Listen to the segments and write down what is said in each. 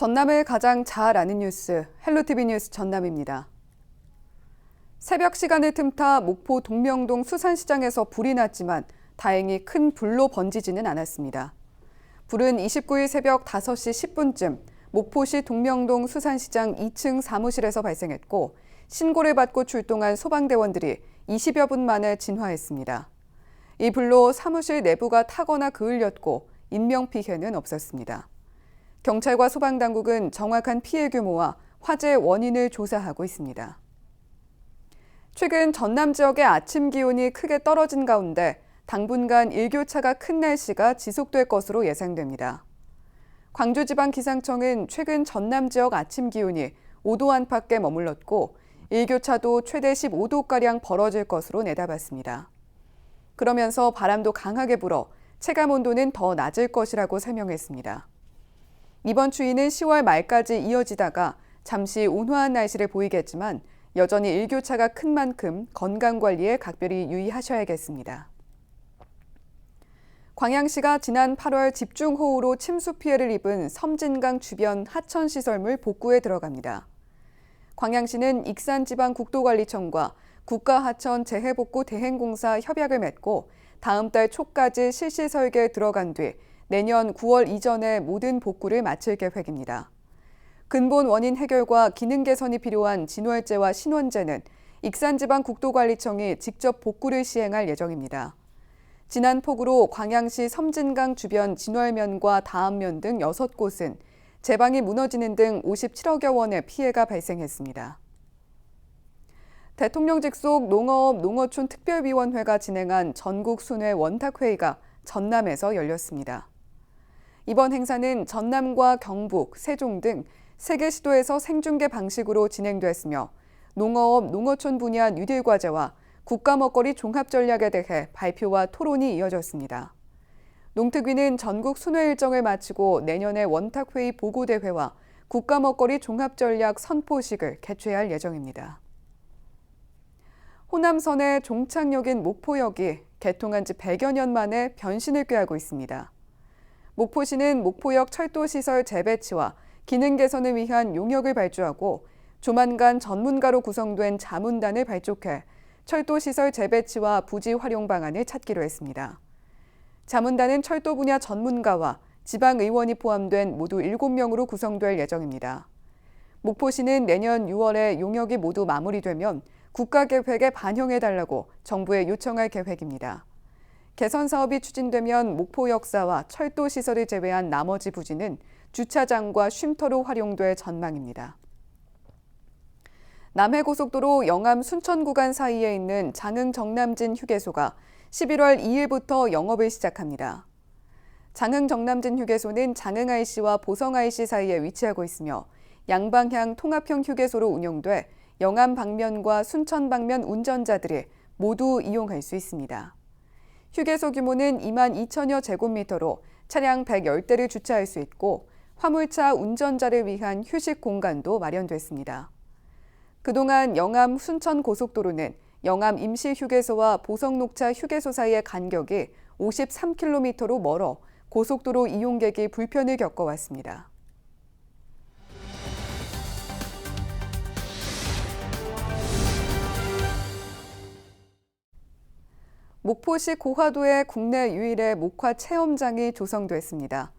전남을 가장 잘 아는 뉴스, 헬로티비 뉴스 전남입니다. 새벽 시간을 틈타 목포 동명동 수산시장에서 불이 났지만 다행히 큰 불로 번지지는 않았습니다. 불은 29일 새벽 5시 10분쯤 목포시 동명동 수산시장 2층 사무실에서 발생했고 신고를 받고 출동한 소방대원들이 20여 분 만에 진화했습니다. 이 불로 사무실 내부가 타거나 그을렸고 인명피해는 없었습니다. 경찰과 소방당국은 정확한 피해 규모와 화재 원인을 조사하고 있습니다. 최근 전남 지역의 아침 기온이 크게 떨어진 가운데 당분간 일교차가 큰 날씨가 지속될 것으로 예상됩니다. 광주지방기상청은 최근 전남 지역 아침 기온이 5도 안팎에 머물렀고 일교차도 최대 15도가량 벌어질 것으로 내다봤습니다. 그러면서 바람도 강하게 불어 체감 온도는 더 낮을 것이라고 설명했습니다. 이번 추위는 10월 말까지 이어지다가 잠시 온화한 날씨를 보이겠지만 여전히 일교차가 큰 만큼 건강관리에 각별히 유의하셔야겠습니다. 광양시가 지난 8월 집중호우로 침수 피해를 입은 섬진강 주변 하천시설물 복구에 들어갑니다. 광양시는 익산지방국도관리청과 국가하천재해복구 대행공사 협약을 맺고 다음 달 초까지 실시 설계에 들어간 뒤 내년 9월 이전에 모든 복구를 마칠 계획입니다. 근본 원인 해결과 기능 개선이 필요한 진월제와 신원제는 익산지방국도관리청이 직접 복구를 시행할 예정입니다. 지난 폭우로 광양시 섬진강 주변 진월면과 다암면 등 6곳은 제방이 무너지는 등 57억여 원의 피해가 발생했습니다. 대통령 직속 농어업 농어촌 특별위원회가 진행한 전국 순회 원탁회의가 전남에서 열렸습니다. 이번 행사는 전남과 경북, 세종 등 3개 시도에서 생중계 방식으로 진행됐으며 농어업, 농어촌 분야 뉴딜 과제와 국가 먹거리 종합 전략에 대해 발표와 토론이 이어졌습니다. 농특위는 전국 순회 일정을 마치고 내년에 원탁회의 보고대회와 국가 먹거리 종합 전략 선포식을 개최할 예정입니다. 호남선의 종착역인 목포역이 개통한 지 100여 년 만에 변신을 꾀하고 있습니다. 목포시는 목포역 철도시설 재배치와 기능 개선을 위한 용역을 발주하고 조만간 전문가로 구성된 자문단을 발족해 철도시설 재배치와 부지 활용 방안을 찾기로 했습니다. 자문단은 철도 분야 전문가와 지방의원이 포함된 모두 7명으로 구성될 예정입니다. 목포시는 내년 6월에 용역이 모두 마무리되면 국가계획에 반영해달라고 정부에 요청할 계획입니다. 개선 사업이 추진되면 목포 역사와 철도 시설을 제외한 나머지 부지는 주차장과 쉼터로 활용될 전망입니다. 남해고속도로 영암 순천 구간 사이에 있는 장흥 정남진 휴게소가 11월 2일부터 영업을 시작합니다. 장흥 정남진 휴게소는 장흥 IC와 보성 IC 사이에 위치하고 있으며 양방향 통합형 휴게소로 운영돼 영암 방면과 순천 방면 운전자들이 모두 이용할 수 있습니다. 휴게소 규모는 2만 2천여 제곱미터로 차량 110대를 주차할 수 있고 화물차 운전자를 위한 휴식 공간도 마련됐습니다. 그동안 영암 순천 고속도로는 영암 임시휴게소와 보성녹차 휴게소 사이의 간격이 53km로 멀어 고속도로 이용객이 불편을 겪어왔습니다. 목포시 고화도에 국내 유일의 목화 체험장이 조성됐습니다.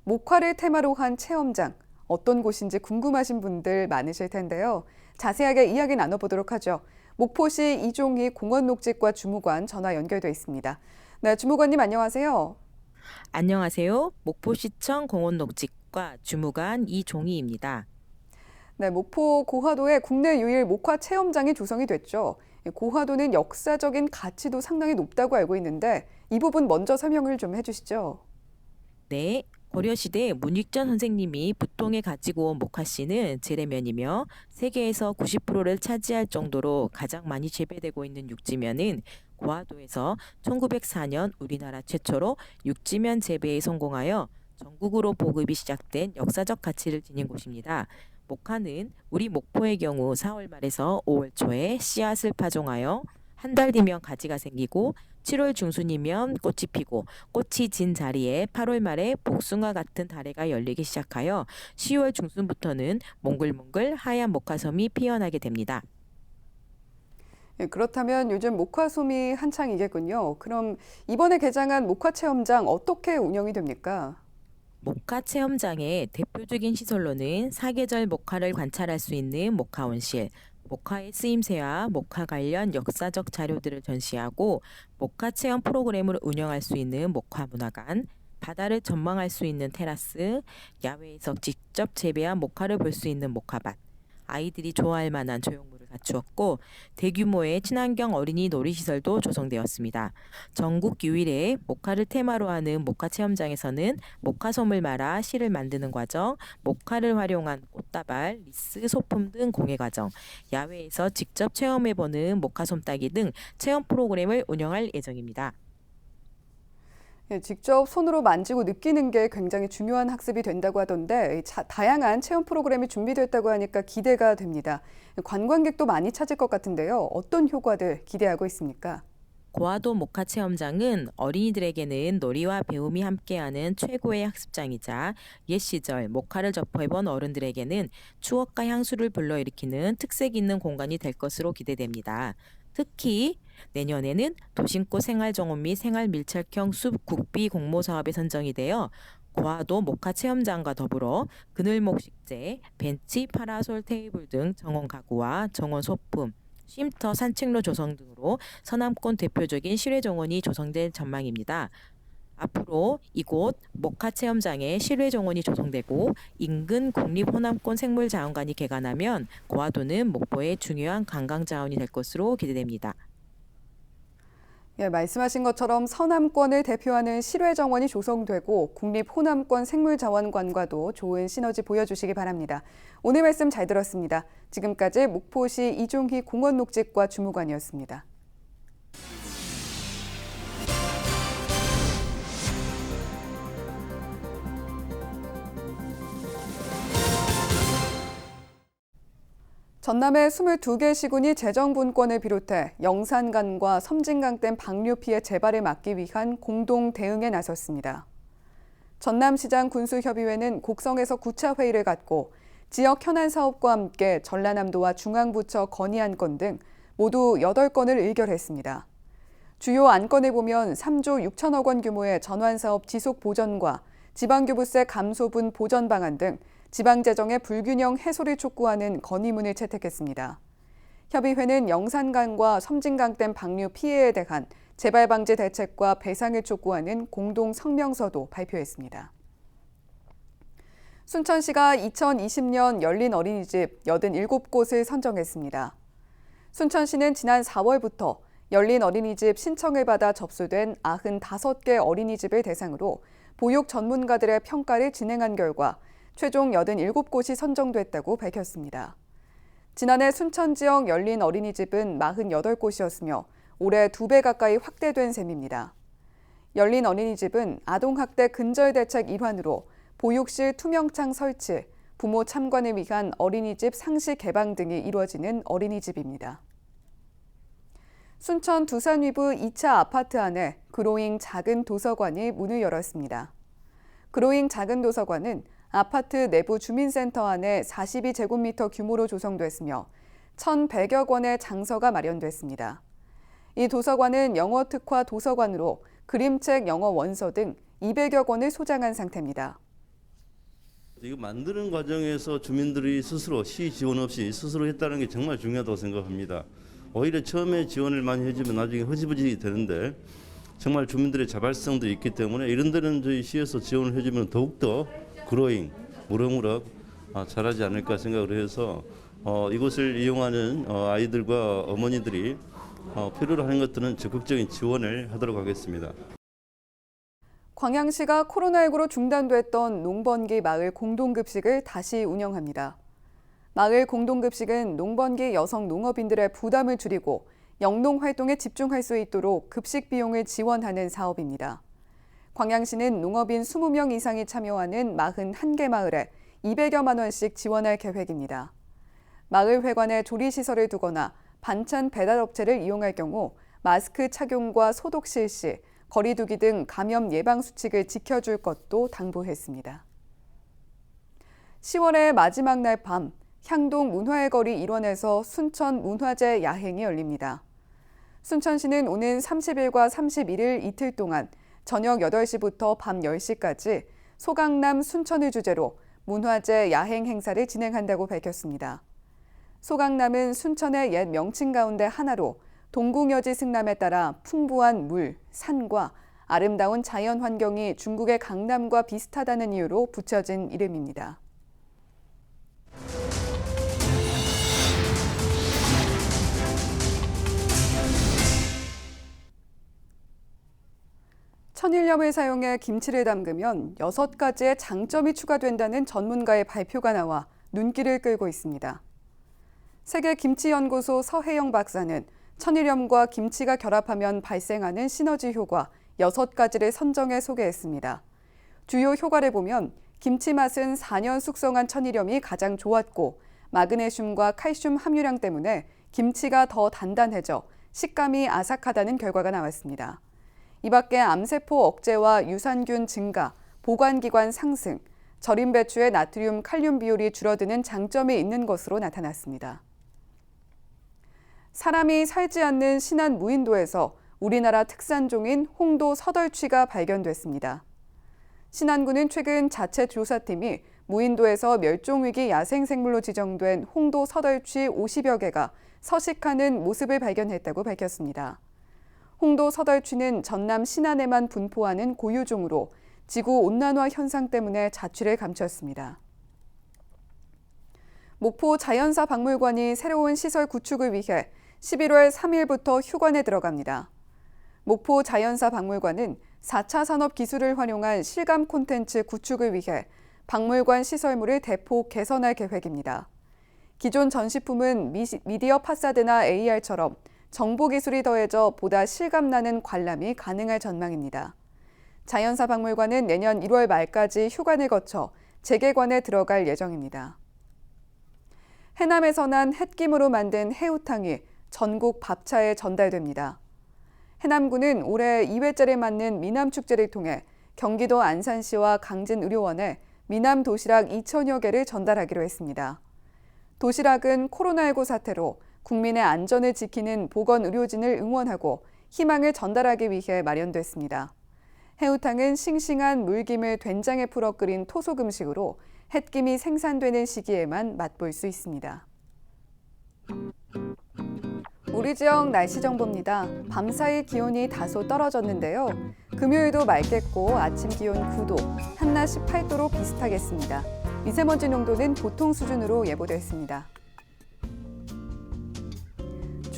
목화를 테마로 한 체험장, 어떤 곳인지 궁금하신 분들 많으실 텐데요. 자세하게 이야기 나눠보도록 하죠. 목포시 이종희 공원녹지과 주무관 전화 연결돼 있습니다. 네, 주무관님 안녕하세요. 안녕하세요. 목포시청 공원녹지과 주무관 이종희입니다. 네, 목포 고화도에 국내 유일 목화 체험장이 조성이 됐죠. 고화도는 역사적인 가치도 상당히 높다고 알고 있는데 이 부분 먼저 설명을 좀 해주시죠. 네, 고려시대 문익전 선생님이 부통에 가지고 온 목화씨는 재래면이며 세계에서 90%를 차지할 정도로 가장 많이 재배되고 있는 육지면은 고화도에서 1904년 우리나라 최초로 육지면 재배에 성공하여 전국으로 보급이 시작된 역사적 가치를 지닌 곳입니다. 목화는 우리 목포의 경우 4월 말에서 5월 초에 씨앗을 파종하여 한 달 뒤면 가지가 생기고 7월 중순이면 꽃이 피고 꽃이 진 자리에 8월 말에 복숭아 같은 다래가 열리기 시작하여 10월 중순부터는 몽글몽글 하얀 목화솜이 피어나게 됩니다. 예, 그렇다면 요즘 목화솜이 한창이겠군요. 그럼 이번에 개장한 목화체험장 어떻게 운영이 됩니까? 목화 체험장의 대표적인 시설로는 사계절 목화를 관찰할 수 있는 목화온실, 목화의 쓰임새와 목화 관련 역사적 자료들을 전시하고 목화 체험 프로그램을 운영할 수 있는 목화문화관, 바다를 전망할 수 있는 테라스, 야외에서 직접 재배한 목화를 볼 수 있는 목화밭, 아이들이 좋아할 만한 조형물을 갖추었고 대규모의 친환경 어린이 놀이시설도 조성되었습니다. 전국 유일의 목화를 테마로 하는 목화 체험장에서는 목화솜을 말아 실을 만드는 과정, 목화를 활용한 꽃다발, 리스, 소품 등 공예 과정, 야외에서 직접 체험해보는 목화솜 따기 등 체험 프로그램을 운영할 예정입니다. 예, 직접 손으로 만지고 느끼는 게 굉장히 중요한 학습이 된다고 하던데 다양한 체험 프로그램이 준비됐다고 하니까 기대가 됩니다. 관광객도 많이 찾을 것 같은데요. 어떤 효과들 기대하고 있습니까? 고화도 목화 체험장은 어린이들에게는 놀이와 배움이 함께하는 최고의 학습장이자 옛 시절 목화를 접해본 어른들에게는 추억과 향수를 불러일으키는 특색 있는 공간이 될 것으로 기대됩니다. 특히 내년에는 도심꽃 생활정원 및 생활밀착형 숲 국비 공모 사업에 선정이 되어 고화도 목화 체험장과 더불어 그늘목 식재, 벤치, 파라솔, 테이블 등 정원 가구와 정원 소품, 쉼터, 산책로 조성 등으로 서남권 대표적인 실외 정원이 조성될 전망입니다. 앞으로 이곳 목화 체험장에 실외 정원이 조성되고 인근 국립호남권 생물자원관이 개관하면 고화도는 목포의 중요한 관광 자원이 될 것으로 기대됩니다. 예, 말씀하신 것처럼 서남권을 대표하는 실외 정원이 조성되고 국립호남권 생물자원관과도 좋은 시너지 보여주시기 바랍니다. 오늘 말씀 잘 들었습니다. 지금까지 목포시 이종희 공원녹지과 주무관이었습니다. 전남의 22개 시군이 재정분권을 비롯해 영산간과 섬진강댐 방류 피해 재발을 막기 위한 공동 대응에 나섰습니다. 전남시장 군수협의회는 곡성에서 9차 회의를 갖고 지역 현안 사업과 함께 전라남도와 중앙부처 건의 안건 등 모두 8건을 의결했습니다. 주요 안건을 보면 3조 6천억 원 규모의 전환사업 지속 보전과 지방교부세 감소분 보전 방안 등 지방재정의 불균형 해소를 촉구하는 건의문을 채택했습니다. 협의회는 영산강과 섬진강댐 방류 피해에 대한 재발방지 대책과 배상을 촉구하는 공동 성명서도 발표했습니다. 순천시가 2020년 열린 어린이집 87곳을 선정했습니다. 순천시는 지난 4월부터 열린 어린이집 신청을 받아 접수된 95개 어린이집을 대상으로 보육 전문가들의 평가를 진행한 결과 최종 87곳이 선정됐다고 밝혔습니다. 지난해 순천 지역 열린 어린이집은 48곳이었으며 올해 2배 가까이 확대된 셈입니다. 열린 어린이집은 아동학대 근절대책 일환으로 보육실 투명창 설치, 부모 참관을 위한 어린이집 상시 개방 등이 이루어지는 어린이집입니다. 순천 두산위브 2차 아파트 안에 그로잉 작은 도서관이 문을 열었습니다. 그로잉 작은 도서관은 아파트 내부 주민센터 안에 42제곱미터 규모로 조성됐으며 1,100여 권의 장서가 마련됐습니다. 이 도서관은 영어 특화 도서관으로 그림책, 영어 원서 등 200여 권을 소장한 상태입니다. 이거 만드는 과정에서 주민들이 스스로 시 지원 없이 스스로 했다는 게 정말 중요하다고 생각합니다. 오히려 처음에 지원을 많이 해주면 나중에 흐지부지 되는데 정말 주민들의 자발성도 있기 때문에 이런 데는 저희 시에서 지원을 해주면 더욱더 그로잉, 무럭무럭 잘하지 않을까 생각을 해서 이곳을 이용하는 아이들과 어머니들이 필요로 하는 것들은 적극적인 지원을 하도록 하겠습니다. 광양시가 코로나19로 중단됐던 농번기 마을 공동급식을 다시 운영합니다. 마을 공동급식은 농번기 여성 농업인들의 부담을 줄이고 영농 활동에 집중할 수 있도록 급식 비용을 지원하는 사업입니다. 광양시는 농업인 20명 이상이 참여하는 41개 마을에 200여만 원씩 지원할 계획입니다. 마을 회관에 조리시설을 두거나 반찬 배달업체를 이용할 경우 마스크 착용과 소독 실시, 거리 두기 등 감염 예방 수칙을 지켜줄 것도 당부했습니다. 10월의 마지막 날 밤, 향동 문화의 거리 일원에서 순천 문화제 야행이 열립니다. 순천시는 오는 30일과 31일 이틀 동안 저녁 8시부터 밤 10시까지 소강남 순천을 주제로 문화제 야행 행사를 진행한다고 밝혔습니다. 소강남은 순천의 옛 명칭 가운데 하나로 동궁여지 승람에 따라 풍부한 물, 산과 아름다운 자연 환경이 중국의 강남과 비슷하다는 이유로 붙여진 이름입니다. 천일염을 사용해 김치를 담그면 6가지의 장점이 추가된다는 전문가의 발표가 나와 눈길을 끌고 있습니다. 세계김치연구소 서혜영 박사는 천일염과 김치가 결합하면 발생하는 시너지 효과 6가지를 선정해 소개했습니다. 주요 효과를 보면 김치 맛은 4년 숙성한 천일염이 가장 좋았고 마그네슘과 칼슘 함유량 때문에 김치가 더 단단해져 식감이 아삭하다는 결과가 나왔습니다. 이 밖에 암세포 억제와 유산균 증가, 보관기관 상승, 절임 배추의 나트륨, 칼륨 비율이 줄어드는 장점이 있는 것으로 나타났습니다. 사람이 살지 않는 신안 무인도에서 우리나라 특산종인 홍도 서덜취가 발견됐습니다. 신안군은 최근 자체 조사팀이 무인도에서 멸종위기 야생생물로 지정된 홍도 서덜취 50여 개가 서식하는 모습을 발견했다고 밝혔습니다. 홍도 서덜취는 전남 신안에만 분포하는 고유종으로 지구온난화 현상 때문에 자취를 감췄습니다. 목포 자연사 박물관이 새로운 시설 구축을 위해 11월 3일부터 휴관에 들어갑니다. 목포 자연사 박물관은 4차 산업 기술을 활용한 실감 콘텐츠 구축을 위해 박물관 시설물을 대폭 개선할 계획입니다. 기존 전시품은 미디어 파사드나 AR처럼 정보기술이 더해져 보다 실감나는 관람이 가능할 전망입니다. 자연사 박물관은 내년 1월 말까지 휴관을 거쳐 재개관에 들어갈 예정입니다. 해남에서 난 햇김으로 만든 해우탕이 전국 밥차에 전달됩니다. 해남군은 올해 2회째를 맞는 미남축제를 통해 경기도 안산시와 강진의료원에 미남 도시락 2천여 개를 전달하기로 했습니다. 도시락은 코로나19 사태로 국민의 안전을 지키는 보건의료진을 응원하고 희망을 전달하기 위해 마련됐습니다. 해우탕은 싱싱한 물김을 된장에 풀어 끓인 토속 음식으로 햇김이 생산되는 시기에만 맛볼 수 있습니다. 우리 지역 날씨 정보입니다. 밤사이 기온이 다소 떨어졌는데요. 금요일도 맑겠고 아침 기온 9도, 한낮 18도로 비슷하겠습니다. 미세먼지 농도는 보통 수준으로 예보됐습니다.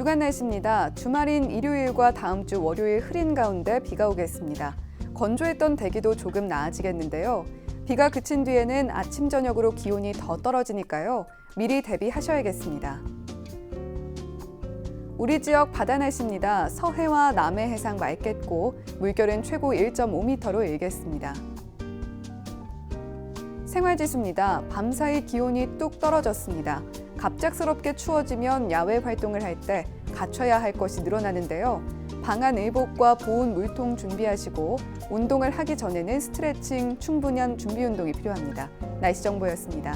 주간 날씨입니다. 주말인 일요일과 다음 주 월요일 흐린 가운데 비가 오겠습니다. 건조했던 대기도 조금 나아지겠는데요. 비가 그친 뒤에는 아침 저녁으로 기온이 더 떨어지니까요. 미리 대비하셔야겠습니다. 우리 지역 바다 날씨입니다. 서해와 남해 해상 맑겠고 물결은 최고 1.5m로 일겠습니다. 생활지수입니다. 밤사이 기온이 뚝 떨어졌습니다. 갑작스럽게 추워지면 야외 활동을 할 때 갖춰야 할 것이 늘어나는데요. 방한 의복과 보온 물통 준비하시고 운동을 하기 전에는 스트레칭, 충분한 준비 운동이 필요합니다. 날씨 정보였습니다.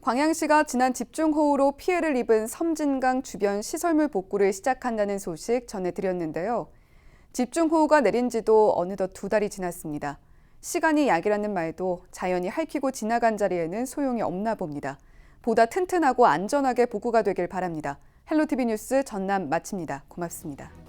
광양시가 지난 집중호우로 피해를 입은 섬진강 주변 시설물 복구를 시작한다는 소식 전해드렸는데요. 집중호우가 내린 지도 어느덧 2달이 지났습니다. 시간이 약이라는 말도 자연이 핥히고 지나간 자리에는 소용이 없나 봅니다. 보다 튼튼하고 안전하게 복구가 되길 바랍니다. 헬로티비 뉴스 전남 마칩니다. 고맙습니다.